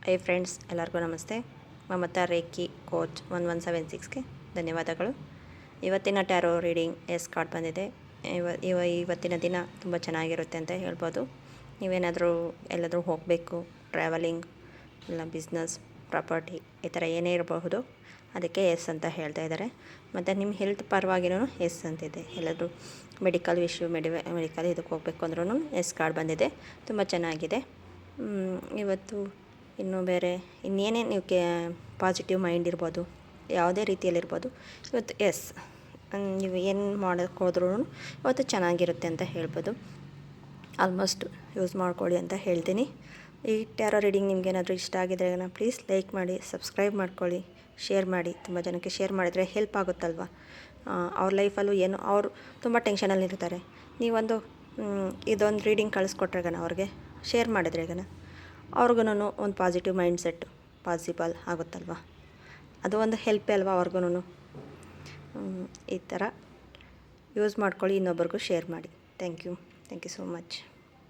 ಹೇ friends, ಎಲ್ಲರಿಗೂ ನಮಸ್ತೆ. Mamata reiki coach 1176ಗೆ ಧನ್ಯವಾದಗಳು. ಇವತ್ತಿನ ಟ್ಯಾರೋ ರೀಡಿಂಗ್ ಎಸ್ ಕಾರ್ಡ್ ಬಂದಿದೆ. ಇವತ್ತಿನ ದಿನ ತುಂಬ ಚೆನ್ನಾಗಿರುತ್ತೆ ಅಂತ ಹೇಳ್ಬೋದು. ನೀವೇನಾದರೂ ಎಲ್ಲಾದರೂ ಹೋಗಬೇಕು, ಟ್ರಾವೆಲಿಂಗ್ ಇಲ್ಲ ಬಿಸ್ನೆಸ್, ಪ್ರಾಪರ್ಟಿ ಈ ಥರ ಏನೇ ಇರಬಹುದು, ಅದಕ್ಕೆ ಎಸ್ ಅಂತ ಹೇಳ್ತಾ ಇದ್ದಾರೆ. ಮತ್ತು ನಿಮ್ಮ ಹೆಲ್ತ್ ಪರವಾಗಿನೂ ಎಸ್ ಅಂತಿದೆ. ಎಲ್ಲಾದರೂ ಮೆಡಿಕಲ್ ಮೆಡಿಕಲ್ ಇದಕ್ಕೆ ಹೋಗಬೇಕು ಅಂದ್ರೂ ಎಸ್ ಕಾರ್ಡ್ ಬಂದಿದೆ. ತುಂಬ ಚೆನ್ನಾಗಿದೆ. ಇವತ್ತು ಇನ್ನೂ ಬೇರೆ ಇನ್ನೇನೇ ನೀವು ಪಾಸಿಟಿವ್ ಮೈಂಡ್ ಇರ್ಬೋದು, ಯಾವುದೇ ರೀತಿಯಲ್ಲಿರ್ಬೋದು, ಇವತ್ತು ಎಸ್ ನೀವು ಏನು ಮಾಡೋಕ್ಕೆ ಹೋದ್ರೂ ಇವತ್ತು ಚೆನ್ನಾಗಿರುತ್ತೆ ಅಂತ ಹೇಳ್ಬೋದು. ಆಲ್ಮೋಸ್ಟ್ ಯೂಸ್ ಮಾಡ್ಕೊಳ್ಳಿ ಅಂತ ಹೇಳ್ತೀನಿ. ಈ ಟ್ಯಾರೋ ರೀಡಿಂಗ್ ನಿಮಗೇನಾದರೂ ಇಷ್ಟ ಆಗಿದ್ರೆ ಪ್ಲೀಸ್ ಲೈಕ್ ಮಾಡಿ, ಸಬ್ಸ್ಕ್ರೈಬ್ ಮಾಡ್ಕೊಳ್ಳಿ, ಶೇರ್ ಮಾಡಿ. ತುಂಬ ಜನಕ್ಕೆ ಶೇರ್ ಮಾಡಿದರೆ ಹೆಲ್ಪ್ ಆಗುತ್ತಲ್ವ. ಅವ್ರ ಲೈಫಲ್ಲೂ ಏನು ಅವರು ತುಂಬ ಟೆನ್ಷನಲ್ಲಿರ್ತಾರೆ. ನೀವೊಂದು ಇದೊಂದು ರೀಡಿಂಗ್ ಕಳಿಸ್ಕೊಟ್ರೆ ಅವ್ರಿಗೆ ಶೇರ್ ಮಾಡಿದ್ರೆ ಅವ್ರಿಗೂ ಒಂದು ಪಾಸಿಟಿವ್ ಮೈಂಡ್ ಸೆಟ್ ಪಾಸಿಬಲ್ ಆಗುತ್ತಲ್ವ. ಅದು ಒಂದು ಹೆಲ್ಪೇ ಅಲ್ವಾ ಅವ್ರಿಗೂ. ಈ ಥರ ಯೂಸ್ ಮಾಡ್ಕೊಳ್ಳಿ, ಇನ್ನೊಬ್ರಿಗೂ ಶೇರ್ ಮಾಡಿ. Thank you so much.